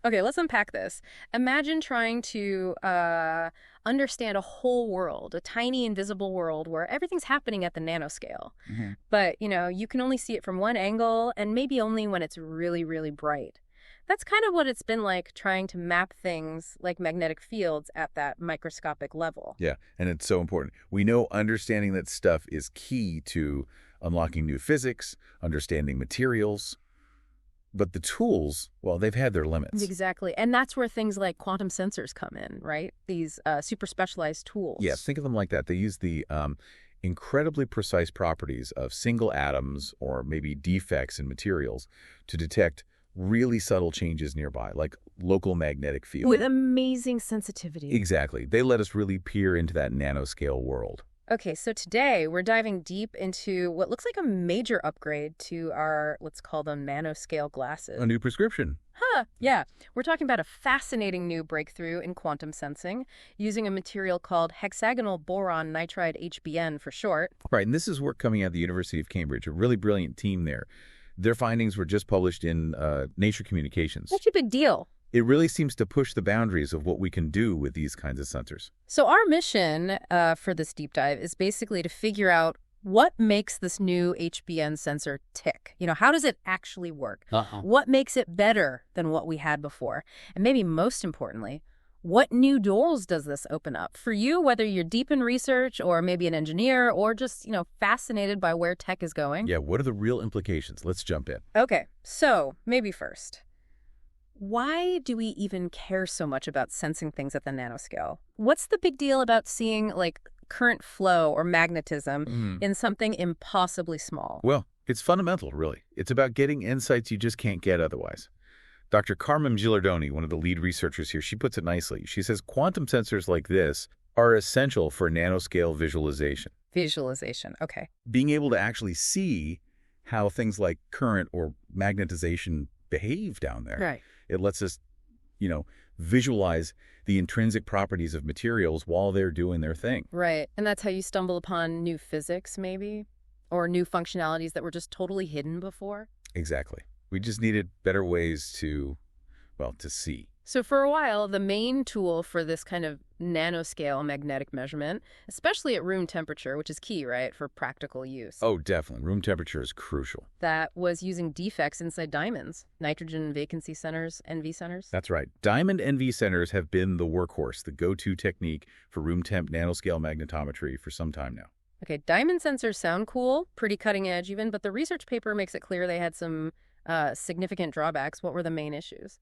Okay, let's unpack this. Imagine trying to understand a whole world, a tiny invisible world where everything's happening at the nanoscale. Hmm. But, you can only see it from one angle and maybe only when it's really, really bright. That's kind of what it's been like trying to map things like magnetic fields at that microscopic level. Yeah, and it's so important. We know understanding that stuff is key to unlocking new physics, understanding materials, but the tools, well, they've had their limits. Exactly. And that's where things like quantum sensors come in, right? These super specialized Yeah, tools. think of them like that. They use the incredibly precise properties of single atoms or maybe defects in materials to detect really subtle changes nearby, like local magnetic field. With amazing sensitivity. Exactly. They let us really peer into that nanoscale world. Okay, so today we're diving deep into what looks like a major upgrade to our, let's call them nanoscale glasses. A new prescription. Huh, yeah. We're talking about a fascinating new breakthrough in quantum sensing using a material called hexagonal boron nitride HBN for short. Right, and this is work coming out of the University of Cambridge, a really brilliant team there. Their findings were just published in Nature Communications. Such a big deal. It really seems to push the boundaries of what we can do with these kinds of sensors. So our mission for this deep dive is basically to figure out what makes this new HBN sensor tick. How does it actually work? What makes it better than what we had before? And maybe most importantly, what new doors does this open up for you, whether you're deep in research or maybe an engineer or just, fascinated by where tech is going? Yeah, what are the real implications? Let's jump in. Okay, so maybe first, why do we even care so much about sensing things at the nanoscale? What's the big deal about seeing, like, current flow or magnetism in something impossibly small? Well, it's fundamental, really. It's about getting insights you just can't get otherwise. Dr. Carmen Gilardoni, one of the lead researchers here, she puts it nicely. She says quantum sensors like this are essential for nanoscale visualization. Visualization, okay. Being able to actually see how things like current or magnetization behave down there. Right. It lets us, visualize the intrinsic properties of materials while they're doing their thing. Right, and that's how you stumble upon new physics, maybe? Or new functionalities that were just totally hidden before? Exactly. We just needed better ways to see. So for a while, the main tool for this kind of nanoscale magnetic measurement, especially at room temperature, which is key, right, for practical use. Oh, definitely. Room temperature is crucial. That was using defects inside diamonds, nitrogen vacancy centers, NV centers. That's right. Diamond NV centers have been the workhorse, the go-to technique for room temp nanoscale magnetometry for some time now. Okay, diamond sensors sound cool, pretty cutting edge even, but the research paper makes it clear they had some significant drawbacks. What were the main issues?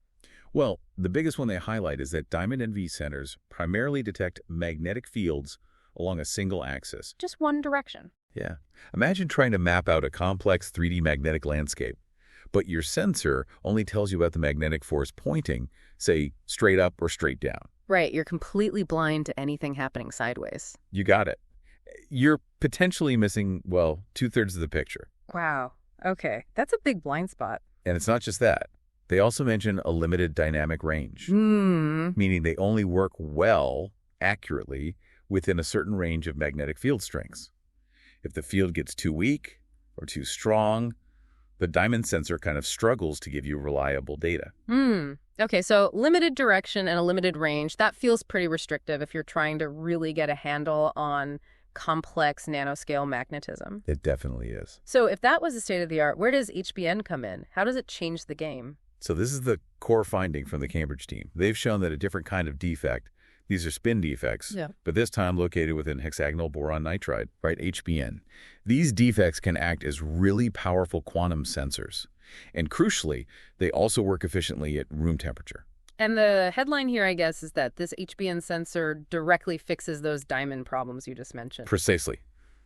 Well, the biggest one they highlight is that diamond NV centers primarily detect magnetic fields along a single axis. Just one direction. Yeah. Imagine trying to map out a complex 3D magnetic landscape, but your sensor only tells you about the magnetic force pointing, say, straight up or straight down. Right, you're completely blind to anything happening sideways. You got it. You're potentially missing, well, 2/3 of the picture. Wow. Okay, that's a big blind spot. And it's not just that. They also mention a limited dynamic range, meaning they only work well, accurately, within a certain range of magnetic field strengths. If the field gets too weak or too strong, the diamond sensor kind of struggles to give you reliable data. Okay, so limited direction and a limited range, that feels pretty restrictive if you're trying to really get a handle on complex nanoscale magnetism. It definitely is. So if that was the state of the art, where does HBN come in? How does it change the game? So this is the core finding from the Cambridge team. They've shown that a different kind of defect, these are spin defects, Yeah. but this time located within hexagonal boron nitride, right, HBN. These defects can act as really powerful quantum sensors. And crucially, they also work efficiently at room temperature. And the headline here, I guess, is that this HBN sensor directly fixes those diamond problems you just mentioned. Precisely.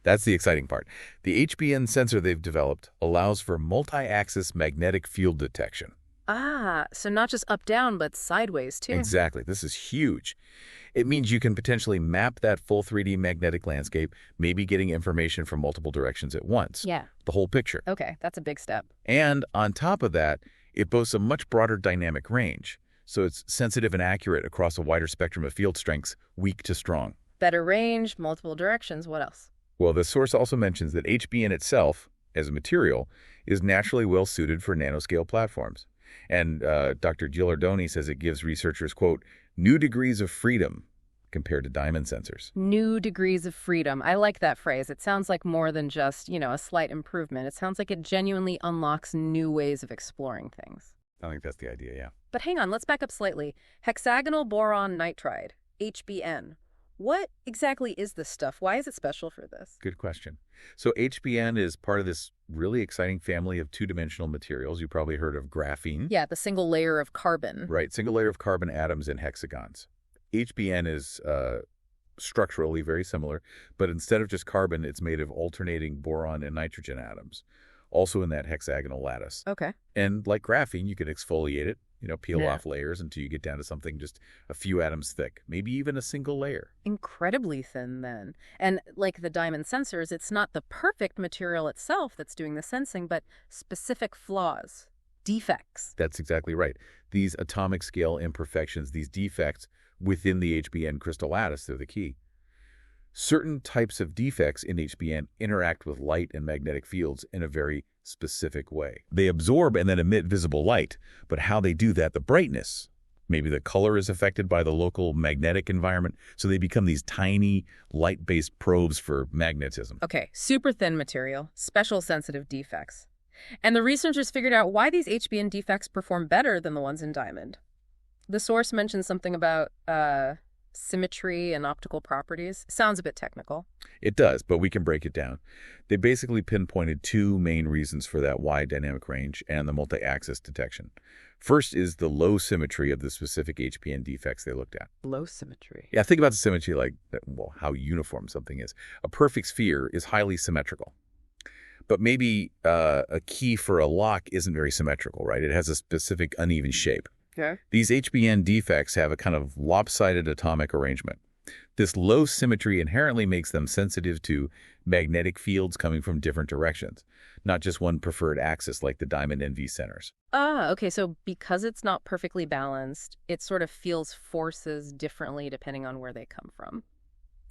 That's the exciting part. The HBN sensor they've developed allows for multi-axis magnetic field detection. Ah, so not just up-down, but sideways, too. Exactly. This is huge. It means you can potentially map that full 3D magnetic landscape, maybe getting information from multiple directions at once. Yeah. The whole picture. Okay, that's a big step. And on top of that, it boasts a much broader dynamic range. So it's sensitive and accurate across a wider spectrum of field strengths, weak to strong. Better range, multiple directions, what else? Well, the source also mentions that HBN itself, as a material, is naturally well suited for nanoscale platforms. And Dr. Gilardoni says it gives researchers, quote, new degrees of freedom compared to diamond sensors. New degrees of freedom. I like that phrase. It sounds like more than just, a slight improvement. It sounds like it genuinely unlocks new ways of exploring things. I think that's the idea, yeah. But hang on, let's back up slightly. Hexagonal boron nitride, HBN. What exactly is this stuff? Why is it special for this? Good question. So HBN is part of this really exciting family of two-dimensional materials. You probably heard of graphene. Yeah, the single layer of carbon. Right, single layer of carbon atoms in hexagons. HBN is structurally very similar, but instead of just carbon, it's made of alternating boron and nitrogen atoms, also in that hexagonal lattice. Okay. And like graphene, you can exfoliate it, peel off layers until you get down to something just a few atoms thick, maybe even a single layer. Incredibly thin, then. And like the diamond sensors, it's not the perfect material itself that's doing the sensing, but specific flaws, defects. That's exactly right. These atomic scale imperfections, these defects within the HBN crystal lattice, they're the key. Certain types of defects in HBN interact with light and magnetic fields in a very specific way. They absorb and then emit visible light, but how they do that, the brightness, maybe the color is affected by the local magnetic environment, so they become these tiny light-based probes for magnetism. Okay, super thin material, special sensitive defects. And the researchers figured out why these HBN defects perform better than the ones in diamond. The source mentions something about symmetry and optical properties. Sounds a bit technical. It does, but we can break it down. They basically pinpointed two main reasons for that wide dynamic range and the multi-axis detection. First is the low symmetry of the specific HBN defects they looked at. Low symmetry. Yeah, think about the symmetry like, well, how uniform something is. A perfect sphere is highly symmetrical. But maybe a key for a lock isn't very symmetrical, right? It has a specific uneven shape. Okay. These HBN defects have a kind of lopsided atomic arrangement. This low symmetry inherently makes them sensitive to magnetic fields coming from different directions, not just one preferred axis like the diamond NV centers. Okay, so because it's not perfectly balanced, it sort of feels forces differently depending on where they come from.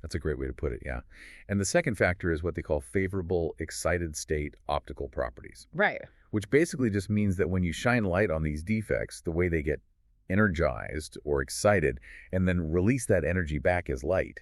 That's a great way to put it, yeah. And the second factor is what they call favorable excited state optical properties. Right. Which basically just means that when you shine light on these defects, the way they get energized or excited and then release that energy back as light,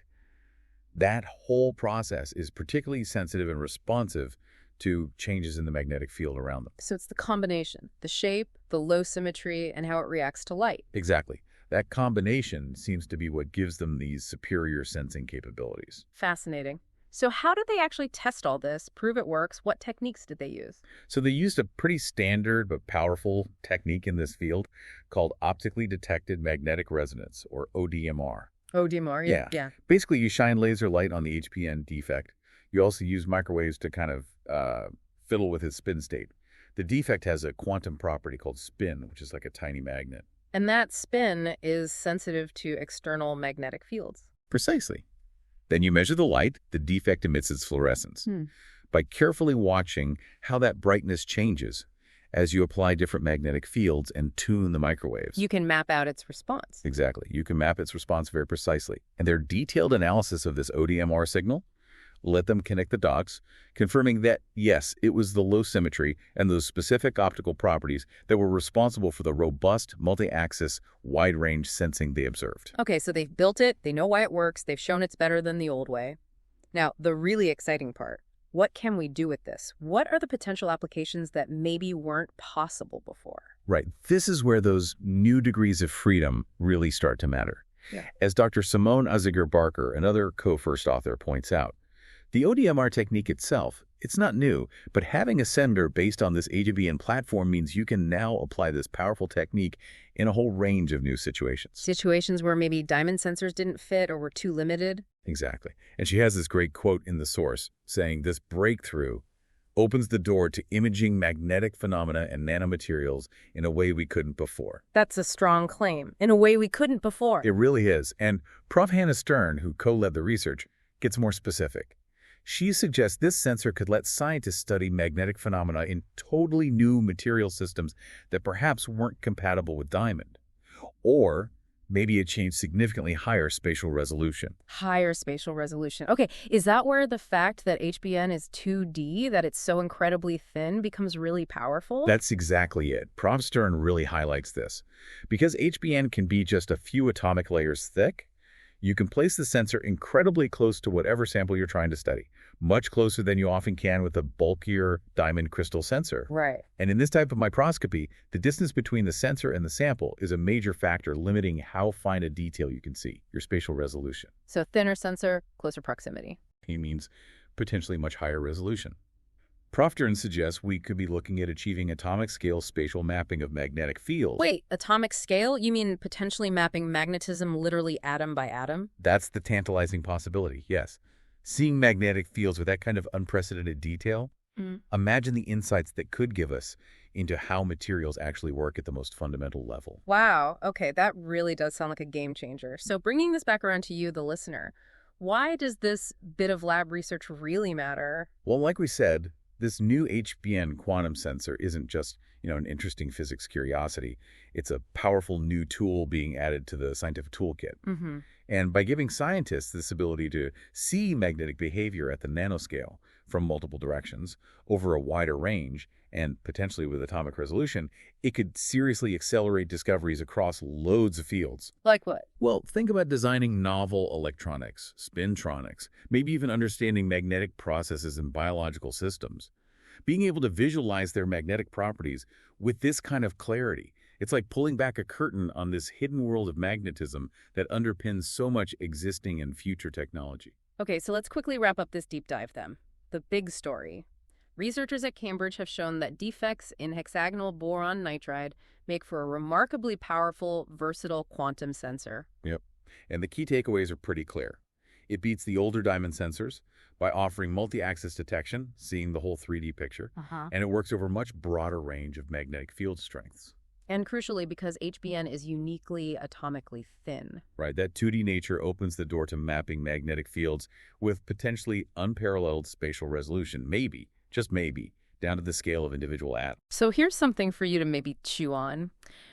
that whole process is particularly sensitive and responsive to changes in the magnetic field around them. So it's the combination, the shape, the low symmetry, and how it reacts to light. Exactly. That combination seems to be what gives them these superior sensing capabilities. Fascinating. So how did they actually test all this, prove it works? What techniques did they use? So they used a pretty standard but powerful technique in this field called optically detected magnetic resonance, or ODMR. ODMR, yeah. Basically, you shine laser light on the HBN defect. You also use microwaves to kind of fiddle with its spin state. The defect has a quantum property called spin, which is like a tiny magnet. And that spin is sensitive to external magnetic fields. Precisely. Then you measure the light, the defect emits its fluorescence. By carefully watching how that brightness changes as you apply different magnetic fields and tune the microwaves. You can map out its response. Exactly. You can map its response very precisely. And their detailed analysis of this ODMR signal let them connect the dots, confirming that, yes, it was the low symmetry and those specific optical properties that were responsible for the robust, multi-axis, wide-range sensing they observed. Okay, so they've built it, they know why it works, they've shown it's better than the old way. Now, the really exciting part, what can we do with this? What are the potential applications that maybe weren't possible before? Right. This is where those new degrees of freedom really start to matter. Yeah. As Dr. Simone Unziger-Barker, another co-first author, points out, the ODMR technique itself, it's not new, but having a sender based on this HBN platform means you can now apply this powerful technique in a whole range of new situations. Situations where maybe diamond sensors didn't fit or were too limited? Exactly. And she has this great quote in the source saying this breakthrough opens the door to imaging magnetic phenomena and nanomaterials in a way we couldn't before. That's a strong claim. In a way we couldn't before. It really is. And Prof. Hannah Stern, who co-led the research, gets more specific. She suggests this sensor could let scientists study magnetic phenomena in totally new material systems that perhaps weren't compatible with diamond. Or maybe achieve significantly higher spatial resolution. Higher spatial resolution. Okay, is that where the fact that HBN is 2D, that it's so incredibly thin, becomes really powerful? That's exactly it. Prof. Stern really highlights this. Because HBN can be just a few atomic layers thick, you can place the sensor incredibly close to whatever sample you're trying to study, much closer than you often can with a bulkier diamond crystal sensor. Right. And in this type of microscopy, the distance between the sensor and the sample is a major factor limiting how fine a detail you can see, your spatial resolution. So thinner sensor, closer proximity. He means potentially much higher resolution. Prof. Stern suggests we could be looking at achieving atomic scale spatial mapping of magnetic fields. Wait, atomic scale? You mean potentially mapping magnetism literally atom by atom? That's the tantalizing possibility, yes. Seeing magnetic fields with that kind of unprecedented detail, imagine the insights that could give us into how materials actually work at the most fundamental level. Wow, okay, that really does sound like a game changer. So bringing this back around to you, the listener, why does this bit of lab research really matter? Well, like we said, this new HBN quantum sensor isn't just, an interesting physics curiosity. It's a powerful new tool being added to the scientific toolkit. And by giving scientists this ability to see magnetic behavior at the nanoscale from multiple directions over a wider range, and potentially with atomic resolution, it could seriously accelerate discoveries across loads of fields. Like what? Well, think about designing novel electronics, spintronics, maybe even understanding magnetic processes in biological systems. Being able to visualize their magnetic properties with this kind of clarity, it's like pulling back a curtain on this hidden world of magnetism that underpins so much existing and future technology. Okay, so let's quickly wrap up this deep dive then. The big story. Researchers at Cambridge have shown that defects in hexagonal boron nitride make for a remarkably powerful, versatile quantum sensor. Yep. And the key takeaways are pretty clear. It beats the older diamond sensors by offering multi-axis detection, seeing the whole 3D picture, and it works over a much broader range of magnetic field strengths. And crucially, because HBN is uniquely atomically thin. Right, that 2D nature opens the door to mapping magnetic fields with potentially unparalleled spatial resolution, maybe, just maybe, down to the scale of individual atoms. So here's something for you to maybe chew on.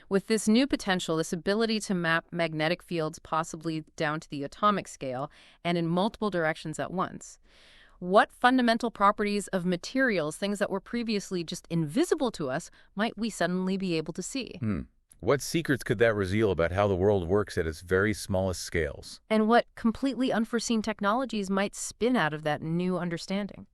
With this new potential, this ability to map magnetic fields possibly down to the atomic scale and in multiple directions at once, what fundamental properties of materials, things that were previously just invisible to us, might we suddenly be able to see? What secrets could that reveal about how the world works at its very smallest scales? And what completely unforeseen technologies might spin out of that new understanding?